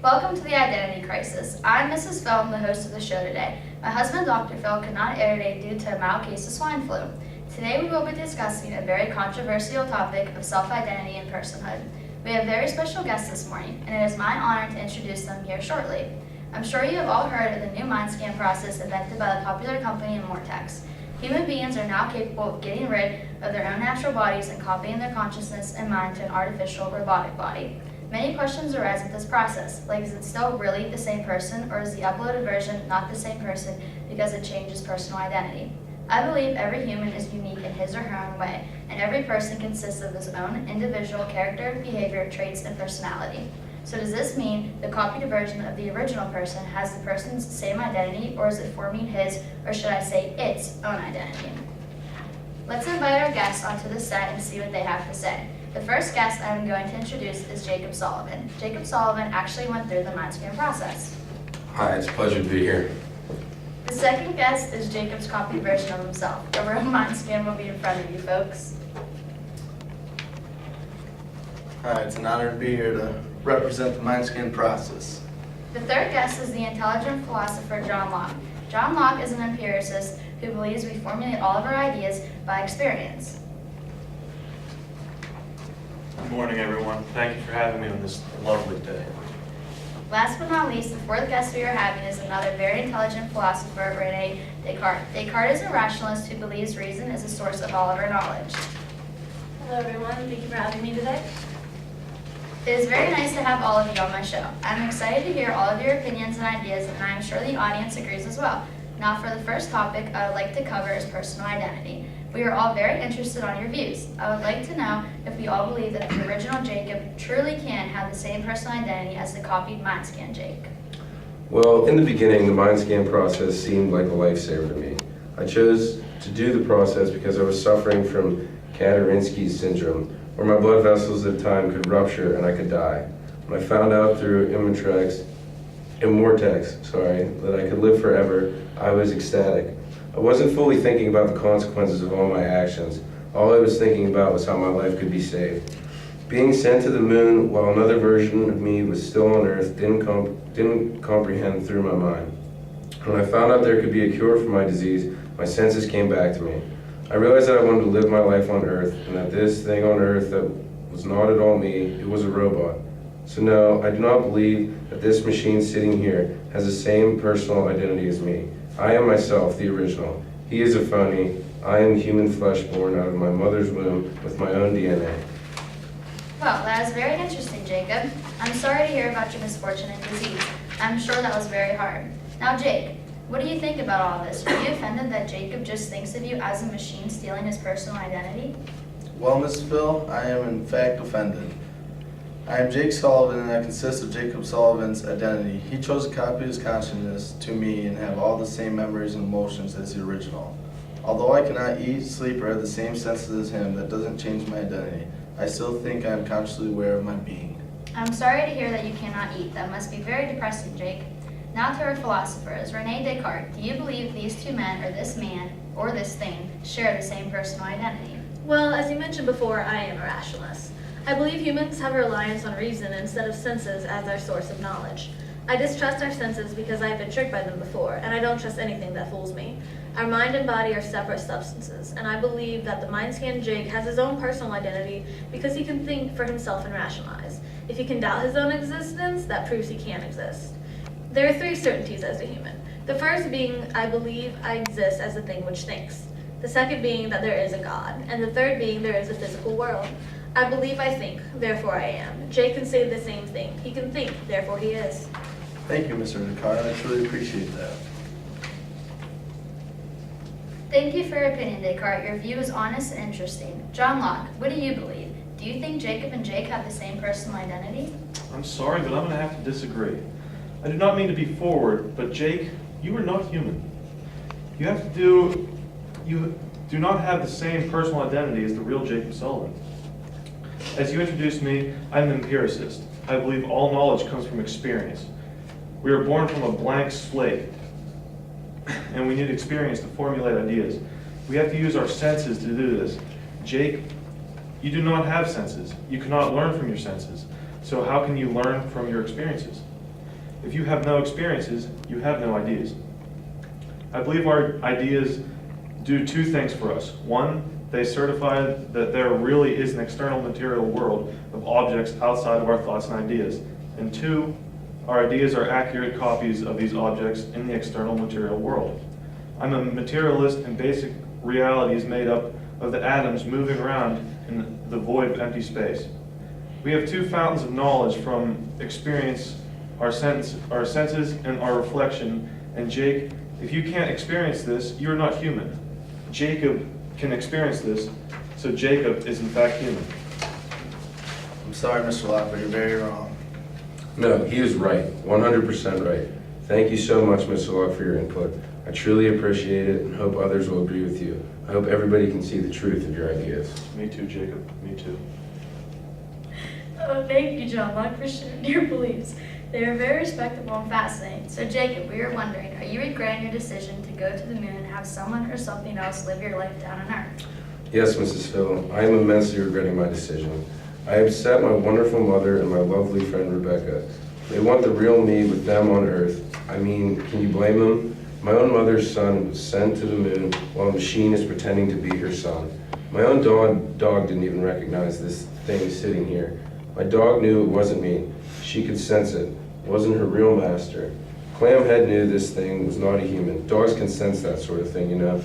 Welcome to the Identity Crisis. I'm Mrs. Phil, the host of the show today. My husband, Dr. Phil, could not air today due to a mild case of swine flu. Today we will be discussing a very controversial topic of self-identity and personhood. We have very special guests this morning, and it is my honor to introduce them here shortly. I'm sure you have all heard of the new mind scan process invented by the popular company M2U00303. Human beings are now capable of getting rid of their own natural bodies and copying their consciousness and mind to an artificial robotic body. Many questions arise with this process, like is it still really the same person, or is the uploaded version not the same person because it changes personal identity? I believe every human is unique in his or her own way, and every person consists of his own individual character, behavior, traits, and personality. So does this mean the copied version of the original person has the person's same identity, or is it forming his, or should I say its, own identity? Let's invite our guests onto the set and see what they have to say. The first guest I'm going to introduce is Jacob Sullivan. Jacob Sullivan actually went through the mind scan process. Hi, it's a pleasure to be here. The second guest is Jacob's copied version of himself. The real mind scan will be in front of you folks. Hi, it's an honor to be here to represent the mind scan process. The third guest is the intelligent philosopher John Locke. John Locke is an empiricist who believes we formulate all of our ideas by experience. Good morning, everyone. Thank you for having me on this lovely day. Last but not least, the fourth guest we are having is another very intelligent philosopher, Rene Descartes. Descartes is a rationalist who believes reason is the source of all of our knowledge. Hello everyone, thank you for having me today. It is very nice to have all of you on my show. I'm excited to hear all of your opinions and ideas, and I'm sure the audience agrees as well. Now for the first topic I would like to cover is personal identity. We are all very interested on your views. I would like to know if we all believe that the original Jacob truly can have the same personal identity as the copied mind scan Jake. Well, in the beginning, the mind scan process seemed like a lifesaver to me. I chose to do the process because I was suffering from Katerinsky's syndrome, where my blood vessels at time could rupture and I could die. When I found out through M2U00303 that I could live forever, I was ecstatic. I wasn't fully thinking about the consequences of all my actions. All I was thinking about was how my life could be saved. Being sent to the moon while another version of me was still on Earth didn't comprehend through my mind. When I found out there could be a cure for my disease, my senses came back to me. I realized that I wanted to live my life on Earth, and that this thing on Earth that was not at all me, it was a robot. So no, I do not believe that this machine sitting here has the same personal identity as me. I am myself, the original. He is a phony. I am human flesh born out of my mother's womb with my own DNA. Well, that is very interesting, Jacob. I'm sorry to hear about your misfortune and disease. I'm sure that was very hard. Now, Jake, what do you think about all this? Are you offended that Jacob just thinks of you as a machine stealing his personal identity? Well, Mrs. Phil, I am in fact offended. I am Jake Sullivan, and I consist of Jacob Sullivan's identity. He chose to copy his consciousness to me and have all the same memories and emotions as the original. Although I cannot eat, sleep, or have the same senses as him, that doesn't change my identity. I still think I am consciously aware of my being. I'm sorry to hear that you cannot eat. That must be very depressing, Jake. Now to our philosophers. Rene Descartes, do you believe these two men, or this man, or this thing, share the same personal identity? Well, as you mentioned before, I am a rationalist. I believe humans have a reliance on reason instead of senses as our source of knowledge. I distrust our senses because I have been tricked by them before, and I don't trust anything that fools me. Our mind and body are separate substances, and I believe that the mind scan Jake has his own personal identity because he can think for himself and rationalize. If he can doubt his own existence, that proves he can't exist. There are three certainties as a human. The first being, I believe I exist as a thing which thinks. The second being that there is a God, and the third being there is a physical world. I believe I think, therefore I am. Jake can say the same thing. He can think, therefore he is. Thank you, Mr. Descartes. I truly appreciate that. Thank you for your opinion, Descartes. Your view is honest and interesting. John Locke, what do you believe? Do you think Jacob and Jake have the same personal identity? I'm sorry, but I'm going to have to disagree. I do not mean to be forward, but Jake, you are not human. You do not have the same personal identity as the real Jacob Sullivan. As you introduced me, I'm an empiricist. I believe all knowledge comes from experience. We are born from a blank slate, and we need experience to formulate ideas. We have to use our senses to do this. Jake, you do not have senses. You cannot learn from your senses. So how can you learn from your experiences? If you have no experiences, you have no ideas. I believe our ideas do two things for us. One, they certify that there really is an external material world of objects outside of our thoughts and ideas. And two, our ideas are accurate copies of these objects in the external material world. I'm a materialist, and basic reality is made up of the atoms moving around in the void of empty space. We have two fountains of knowledge from experience, our senses and our reflection. And Jake, if you can't experience this, you're not human. Jacob can experience this, so Jacob is in fact human. I'm sorry, Mr. Locker, you're very wrong. No, he is right, 100% right. Thank you so much, Mr. Locke, for your input. I truly appreciate it and hope others will agree with you. I hope everybody can see the truth of your ideas. Me too, Jacob. Me too. Oh, thank you, John Locke, for sharing your beliefs. They are very respectable and fascinating. So, Jacob, we are wondering, are you regretting your decision to go to the moon and have someone or something else live your life down on Earth? Yes, Mrs. Phil, I am immensely regretting my decision. I upset my wonderful mother and my lovely friend Rebecca. They want the real me with them on Earth. I mean, can you blame them? My own mother's son was sent to the moon while a machine is pretending to be her son. My own dog didn't even recognize this thing sitting here. My dog knew it wasn't me. She could sense it. It wasn't her real master. Clamhead knew this thing was not a human. Dogs can sense that sort of thing, you know.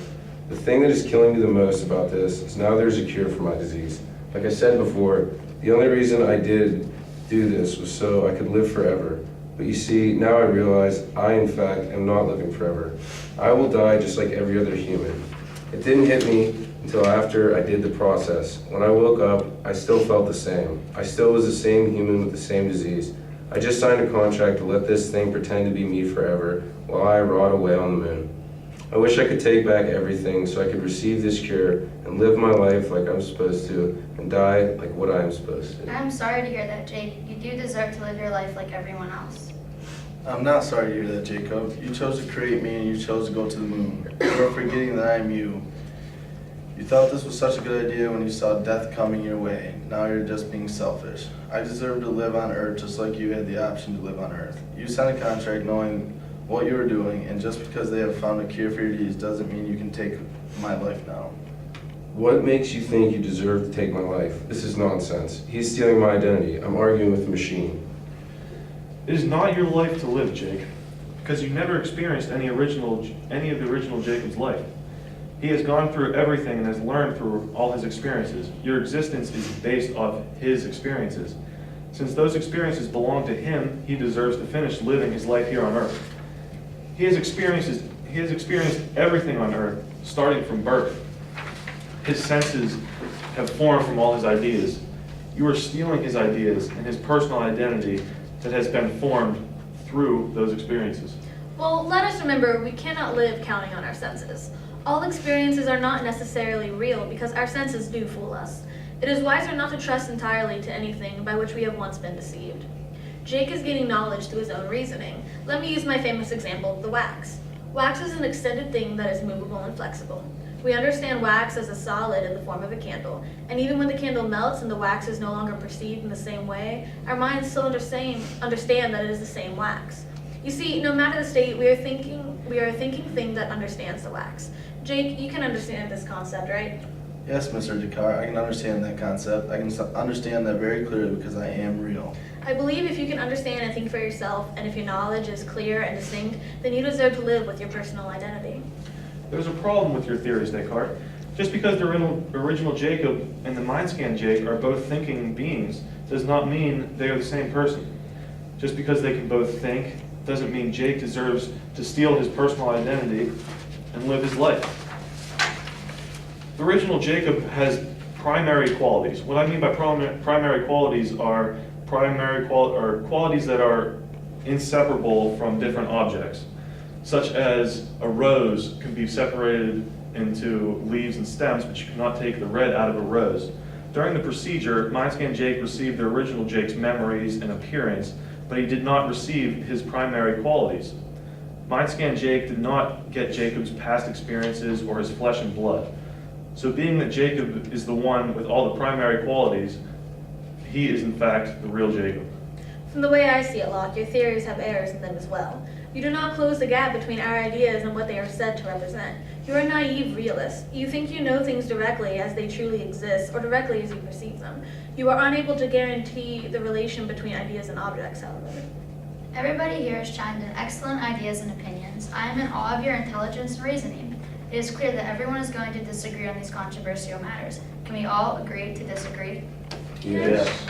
The thing that is killing me the most about this is now there's a cure for my disease. Like I said before, the only reason I did do this was so I could live forever. But you see, now I realize I, in fact, am not living forever. I will die just like every other human. It didn't hit me until after I did the process. When I woke up, I still felt the same. I still was the same human with the same disease. I just signed a contract to let this thing pretend to be me forever while I rot away on the moon. I wish I could take back everything so I could receive this cure and live my life like I'm supposed to and die like what I am supposed to. I'm sorry to hear that, Jake. You do deserve to live your life like everyone else. I'm not sorry to hear that, Jacob. You chose to create me and you chose to go to the moon. You are forgetting that I am you. You thought this was such a good idea when you saw death coming your way. Now you're just being selfish. I deserve to live on Earth just like you had the option to live on Earth. You signed a contract knowing what you were doing, and just because they have found a cure for your disease doesn't mean you can take my life now. What makes you think you deserve to take my life? This is nonsense. He's stealing my identity. I'm arguing with the machine. It is not your life to live, Jake, because you never experienced any of the original Jacob's life. He has gone through everything and has learned through all his experiences. Your existence is based off his experiences. Since those experiences belong to him, he deserves to finish living his life here on Earth. He has experienced everything on Earth, starting from birth. His senses have formed from all his ideas. You are stealing his ideas and his personal identity that has been formed through those experiences. Well, let us remember we cannot live counting on our senses. All experiences are not necessarily real because our senses do fool us. It is wiser not to trust entirely to anything by which we have once been deceived. Jake is gaining knowledge through his own reasoning. Let me use my famous example, the wax. Wax is an extended thing that is movable and flexible. We understand wax as a solid in the form of a candle, and even when the candle melts and the wax is no longer perceived in the same way, our minds still understand that it is the same wax. You see, no matter the state, we are a thinking thing that understands the wax. Jake, you can understand this concept, right? Yes, Mr. Descartes, I can understand that concept. I can understand that very clearly because I am real. I believe if you can understand and think for yourself, and if your knowledge is clear and distinct, then you deserve to live with your personal identity. There's a problem with your theories, Descartes. Just because the original Jacob and the mind-scan Jake are both thinking beings does not mean they are the same person. Just because they can both think doesn't mean Jake deserves to steal his personal identity and live his life. The original Jacob has primary qualities. What I mean by primary qualities are qualities that are inseparable from different objects, such as a rose can be separated into leaves and stems, but you cannot take the red out of a rose. During the procedure, Mindscan Jake received the original Jake's memories and appearance, but he did not receive his primary qualities. Mindscan Jake did not get Jacob's past experiences or his flesh and blood. So being that Jacob is the one with all the primary qualities, he is in fact the real Jacob. From the way I see it, Locke, your theories have errors in them as well. You do not close the gap between our ideas and what they are said to represent. You are a naive realist. You think you know things directly as they truly exist, or directly as you perceive them. You are unable to guarantee the relation between ideas and objects, however. Everybody here has chimed in excellent ideas and opinions. I am in awe of your intelligence and reasoning. It is clear that everyone is going to disagree on these controversial matters. Can we all agree to disagree? Yes.